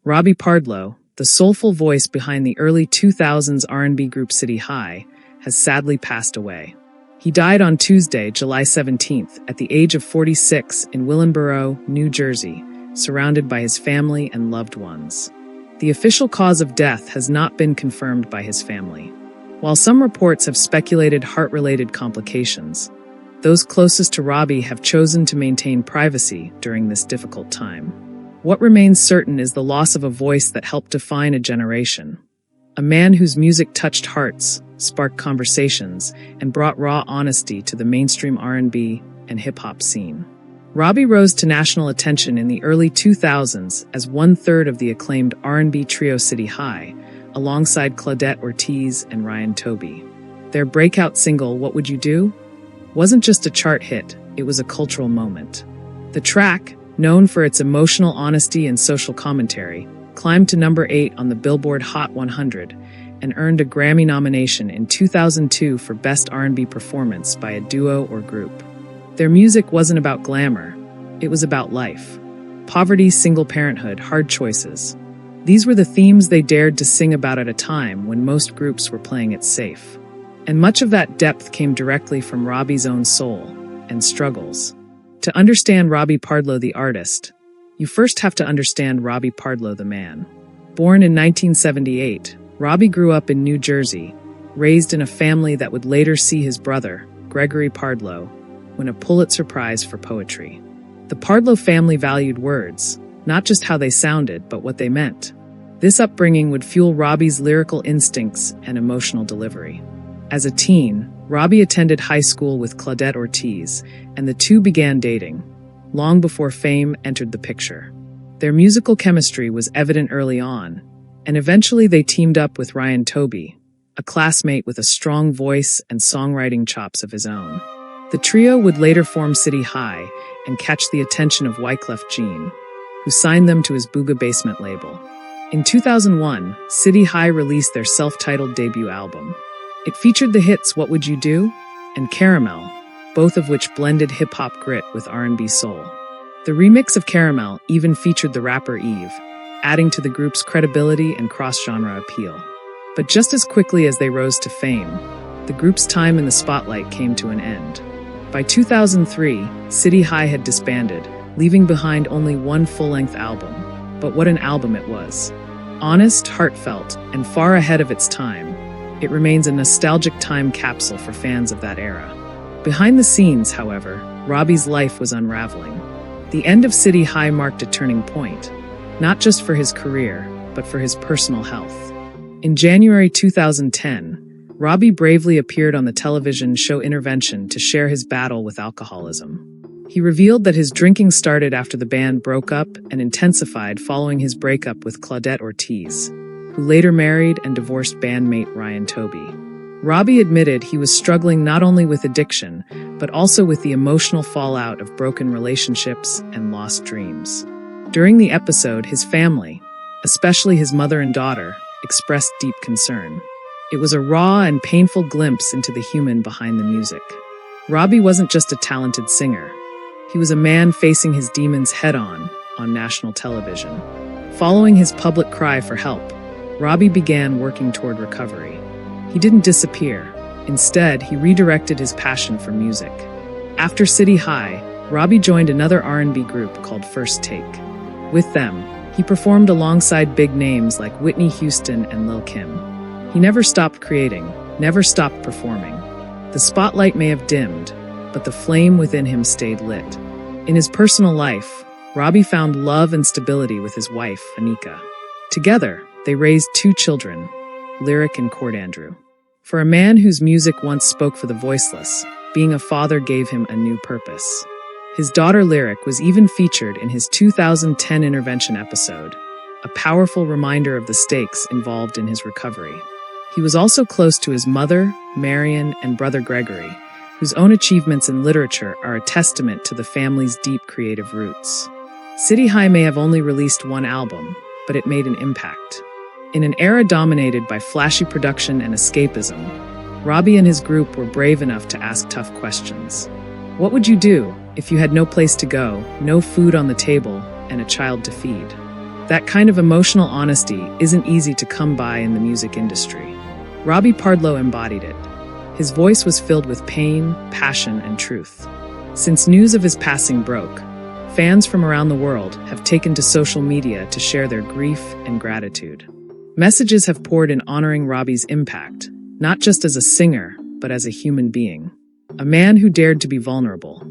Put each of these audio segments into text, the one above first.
Robbie Pardlo, the soulful voice behind the early 2000s R&B group City High, has sadly passed away. He died on Tuesday, July 17th, at the age of 46 in Willingboro, New Jersey, surrounded by his family and loved ones. The official cause of death has not been confirmed by his family. While some reports have speculated heart-related complications, those closest to Robbie have chosen to maintain privacy during this difficult time. What remains certain is the loss of a voice that helped define a generation. A man whose music touched hearts, sparked conversations, and brought raw honesty to the mainstream R&B and hip-hop scene. Robbie rose to national attention in the early 2000s as one-third of the acclaimed R&B trio City High, alongside Claudette Ortiz and Ryan Toby. Their breakout single, What Would You Do?, wasn't just a chart hit, it was a cultural moment. The track, known for its emotional honesty and social commentary, climbed to number 8 on the Billboard Hot 100 and earned a Grammy nomination in 2002 for Best R&B Performance by a Duo or Group. Their music wasn't about glamour, it was about life. Poverty, single parenthood, hard choices. These were the themes they dared to sing about at a time when most groups were playing it safe. And much of that depth came directly from Robbie's own soul and struggles. To understand Robbie Pardlo the artist, you first have to understand Robbie Pardlo the man. Born in 1978, Robbie grew up in New Jersey, raised in a family that would later see his brother, Gregory Pardlo, win a Pulitzer Prize for poetry. The Pardlo family valued words, not just how they sounded, but what they meant. This upbringing would fuel Robbie's lyrical instincts and emotional delivery. As a teen, Robbie attended high school with Claudette Ortiz, and the two began dating, long before fame entered the picture. Their musical chemistry was evident early on, and eventually they teamed up with Ryan Toby, a classmate with a strong voice and songwriting chops of his own. The trio would later form City High and catch the attention of Wyclef Jean, who signed them to his Booga Basement label. In 2001, City High released their self-titled debut album. It featured the hits What Would You Do? And Caramel, both of which blended hip-hop grit with R&B soul. The remix of Caramel even featured the rapper Eve, adding to the group's credibility and cross-genre appeal. But just as quickly as they rose to fame, the group's time in the spotlight came to an end. By 2003, City High had disbanded, leaving behind only one full-length album. But what an album it was. Honest, heartfelt, and far ahead of its time, it remains a nostalgic time capsule for fans of that era. Behind the scenes, however, Robbie's life was unraveling. The end of City High marked a turning point, not just for his career, but for his personal health. In January 2010, Robbie bravely appeared on the television show Intervention to share his battle with alcoholism. He revealed that his drinking started after the band broke up and intensified following his breakup with Claudette Ortiz, who later married and divorced bandmate Ryan Toby. Robbie admitted he was struggling not only with addiction, but also with the emotional fallout of broken relationships and lost dreams. During the episode, his family, especially his mother and daughter, expressed deep concern. It was a raw and painful glimpse into the human behind the music. Robbie wasn't just a talented singer. He was a man facing his demons head-on national television. Following his public cry for help, Robbie began working toward recovery. He didn't disappear. Instead, he redirected his passion for music. After City High, Robbie joined another R&B group called First Take. With them, he performed alongside big names like Whitney Houston and Lil' Kim. He never stopped creating, never stopped performing. The spotlight may have dimmed, but the flame within him stayed lit. In his personal life, Robbie found love and stability with his wife, Anika. Together, they raised 2 children, Lyric and Cord Andrew. For a man whose music once spoke for the voiceless, being a father gave him a new purpose. His daughter Lyric was even featured in his 2010 Intervention episode, a powerful reminder of the stakes involved in his recovery. He was also close to his mother, Marion, and brother Gregory, whose own achievements in literature are a testament to the family's deep creative roots. City High may have only released one album, but it made an impact. In an era dominated by flashy production and escapism, Robbie and his group were brave enough to ask tough questions. What would you do if you had no place to go, no food on the table, and a child to feed? That kind of emotional honesty isn't easy to come by in the music industry. Robbie Pardlo embodied it. His voice was filled with pain, passion, and truth. Since news of his passing broke, fans from around the world have taken to social media to share their grief and gratitude. Messages have poured in honoring Robbie's impact, not just as a singer, but as a human being. A man who dared to be vulnerable.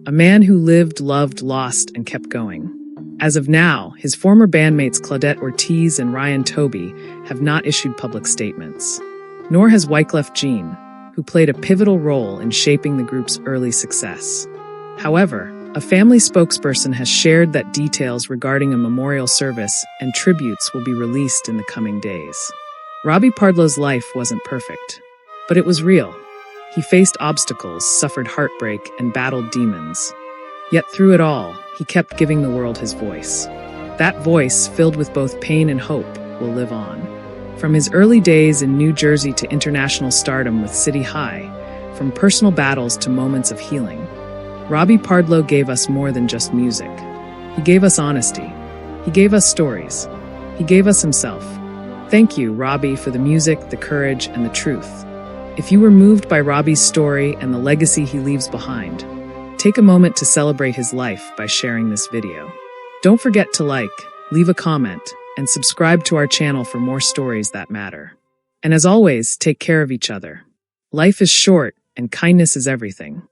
A man who lived, loved, lost, and kept going. As of now, his former bandmates Claudette Ortiz and Ryan Toby have not issued public statements. Nor has Wyclef Jean, who played a pivotal role in shaping the group's early success. However, a family spokesperson has shared that details regarding a memorial service and tributes will be released in the coming days. Robbie Pardlo's life wasn't perfect, but it was real. He faced obstacles, suffered heartbreak, and battled demons. Yet through it all, he kept giving the world his voice. That voice, filled with both pain and hope, will live on. From his early days in New Jersey to international stardom with City High, from personal battles to moments of healing, Robbie Pardlo gave us more than just music. He gave us honesty. He gave us stories. He gave us himself. Thank you, Robbie, for the music, the courage, and the truth. If you were moved by Robbie's story and the legacy he leaves behind, take a moment to celebrate his life by sharing this video. Don't forget to like, leave a comment, and subscribe to our channel for more stories that matter. And as always, take care of each other. Life is short, and kindness is everything.